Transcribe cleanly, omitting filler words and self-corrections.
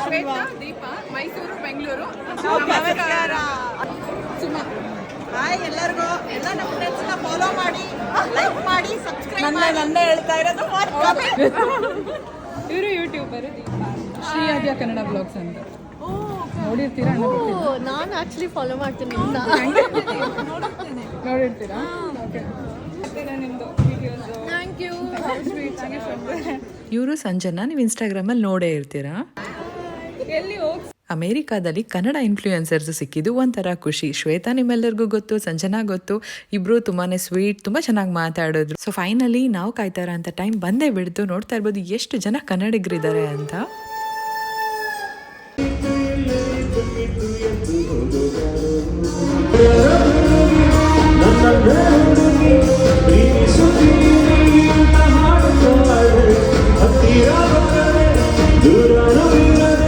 ಶ್ವೇತಾ, ದೀಪ, ಮೈಸೂರು, ಬೆಂಗಳೂರು. ನಮಸ್ಕಾರ. ಸುಮಾ. ಹಾಯ್ ಎಲ್ಲರಿಗೂ. ಎಲ್ಲ ನಮ್ಮ ಫ್ರೆಂಡ್ಸ್ನ ಫಾಲೋ ಮಾಡಿ, ಲೈಕ್ ಮಾಡಿ, ಸಬ್ಸ್ಕ್ರೈಬ್ ಮಾಡಿ. ನನ್ನೇ ಹೇಳ್ತಾ ಇರೋದು. ಇವರು ಯೂಟ್ಯೂಬರ್ ದೀಪ. ಶ್ರೀಯಾದ್ಯ ಕನ್ನಡ ಬ್ಲಾಗ್ಸ್ ಅಂತ ನೋಡಿರ್ತೀರಾ? ನಾನು ಆಕ್ಚುಲಿ ಫಾಲೋ ಮಾಡ್ತೀನಿ. ನೋಡಿರ್ತೀರಾ? Thank you. ಇವರು ಸಂಜನಾ, ನೀವು ಇನ್ಸ್ಟಾಗ್ರಾಮಲ್ಲಿ ನೋಡೇ ಇರ್ತೀರಾ. ಅಮೇರಿಕಾದಲ್ಲಿ ಕನ್ನಡ ಇನ್ಫ್ಲೂಯೆನ್ಸರ್ಸ್ ಸಿಕ್ಕಿದ್ದು ಒಂಥರ ಖುಷಿ. ಶ್ವೇತಾ ನಿಮ್ಮೆಲ್ಲರಿಗೂ ಗೊತ್ತು, ಸಂಜನಾ ಗೊತ್ತು. ಇಬ್ರು ತುಂಬಾನೇ ಸ್ವೀಟ್, ತುಂಬಾ ಚೆನ್ನಾಗಿ ಮಾತಾಡಿದ್ರು. ಸೊ ಫೈನಲಿ ನಾವು ಕಾಯ್ತಾರ ಅಂತ ಟೈಮ್ ಬಂದೇ ಬಿಡ್ತು. ನೋಡ್ತಾ ಇರ್ಬೋದು ಎಷ್ಟು ಜನ ಕನ್ನಡಿಗರಿದ್ದಾರೆ ಅಂತ.